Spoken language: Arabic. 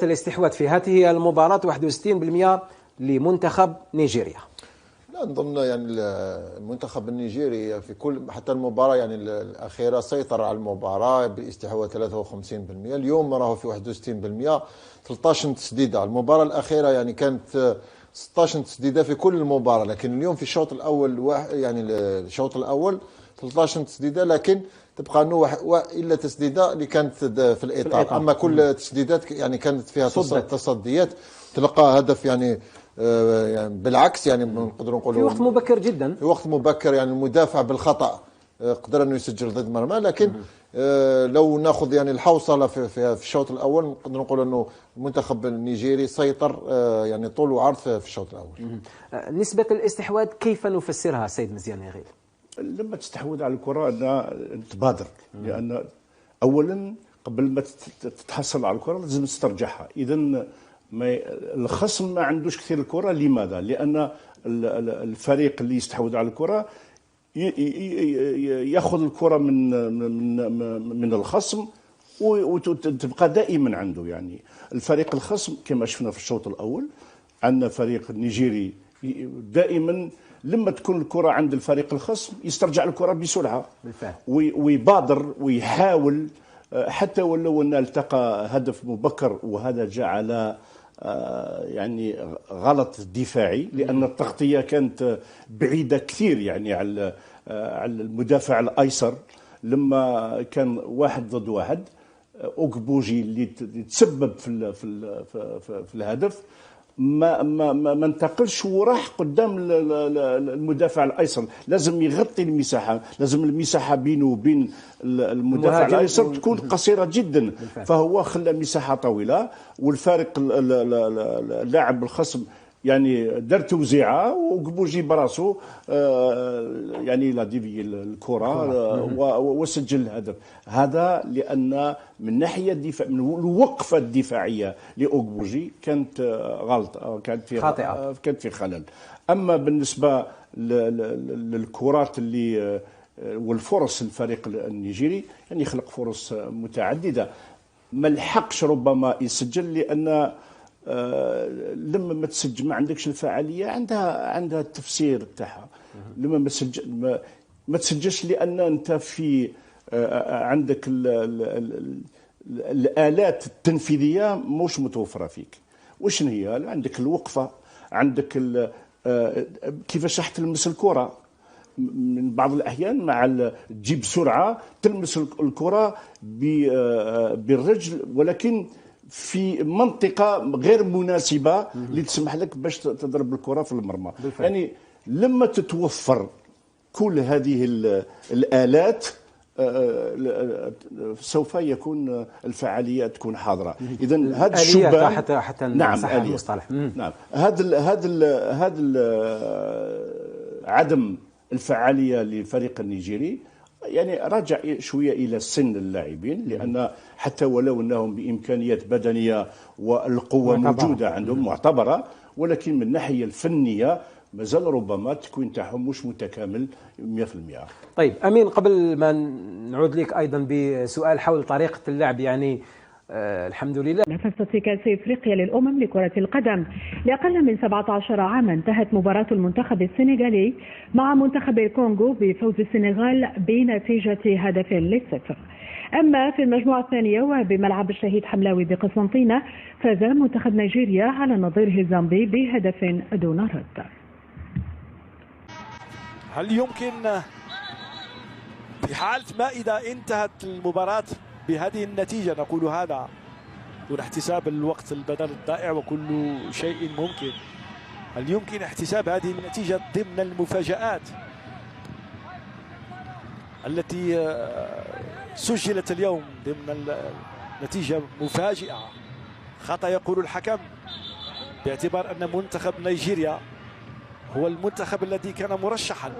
الاستحواذ في هذه المباراة 61% لمنتخب نيجيريا. لا نظن يعني المنتخب النيجيري في كل حتى المباراة يعني الأخيرة سيطر على المباراة باستحواذ 53%. اليوم راه في 61%، 13 تسديدة. المباراة الأخيرة يعني كانت 16 تسديدة في كل المباراة، لكن اليوم في الشوط الأول يعني الشوط الأول 13 تسديدة، لكن تبقى انه الا تسديده اللي كانت في الاطار. اما كل التسديدات يعني كانت فيها تصديات، تلقى هدف يعني بالعكس، يعني نقدروا نقولوا في وقت مبكر جدا، في وقت مبكر. يعني المدافع بالخطا قدر انه يسجل ضد مرمى، لكن لو ناخذ يعني الحوصله في الشوط الاول نقدر نقول انه المنتخب النيجيري سيطر يعني طول وعرض في الشوط الاول. نسبة الاستحواذ كيف نفسرها سيد مزيان يغيل؟ لما تستحوذ على الكرة أن تبادر، لأن أولا قبل ما تتحصل على الكرة لازم تسترجعها. إذا الخصم ما عندوش كثير الكرة. لماذا؟ لأن الفريق اللي يستحوذ على الكرة يأخذ الكرة من الخصم وتبقى دائما عنده. يعني الفريق الخصم كما شفنا في الشوط الأول، عندنا فريق نيجيري دائما لما تكون الكرة عند الفريق الخصم يسترجع الكرة بسرعة بالفعل، ويبادر ويحاول، حتى ولو أن التقى هدف مبكر، وهذا جاء على يعني غلط دفاعي، لأن التغطية كانت بعيدة كثير يعني على المدافع الأيسر. لما كان 1 ضد 1 أوكبوجي اللي تسبب في الهدف ما انتقلش وراح قدام المدافع الايسر. لازم يغطي المساحه، لازم المساحه بينه وبين المدافع الايسر تكون قصيره جدا، فهو خلى مساحه طويله، والفارق اللاعب الخصم يعني دار توزيعه وقبوجي براسه يعني لا ديفي الكره وسجل الهدف. هذا لان من ناحيه الدفاع، من الوقفه الدفاعيه لاوغبوجي كانت غلط، كانت في خلل. اما بالنسبه للكرات اللي والفرص الفريق النيجيري يعني يخلق فرص متعدده، ما لحقش ربما يسجل، لان لما ما تسجل ما عندكش الفعاليه، عندها التفسير تاعها. لما ما تسجلش لان انت في عندك الالات التنفيذيه مش متوفره فيك. وش هي؟ عندك الوقفه، عندك كيفاش راح تلمس الكره. من بعض الاحيان مع تجيب سرعه تلمس الكره بالرجل، ولكن في منطقة غير مناسبة اللي تسمح لك باش تضرب الكرة في المرمى. يعني لما تتوفر كل هذه الآلات سوف يكون الفعالية تكون حاضرة. إذا هذا الشبهة حتى نعم المصطلح نعم هذا عدم الفعالية للفريق النيجيري يعني راجع شويه الى سن اللاعبين، لان حتى ولو انهم بامكانيات بدنيه والقوه موجوده عندهم معتبره، ولكن من الناحيه الفنيه مازال ربما التكوين تاعهم مش متكامل 100%. طيب امين، قبل ما نعود لك ايضا بسؤال حول طريقه اللعب، يعني الحمد لله نفست في كأس إفريقيا للأمم لكرة القدم لأقل من 17 عاما انتهت مباراة المنتخب السنغالي مع منتخب الكونغو بفوز السنغال بنتيجة 1-0. أما في المجموعة الثانية وبملعب الشهيد حملاوي بقسنطينة فاز منتخب نيجيريا على نظيره زامبي بهدف دون رد. هل يمكن في حالة ما إذا انتهت المباراة بهذه النتيجة نقول هذا دون احتساب الوقت البدل الضائع وكل شيء ممكن، هل يمكن احتساب هذه النتيجة ضمن المفاجآت التي سجلت اليوم ضمن نتيجة مفاجئة؟ خطأ يقول الحكم، باعتبار أن منتخب نيجيريا هو المنتخب الذي كان مرشحا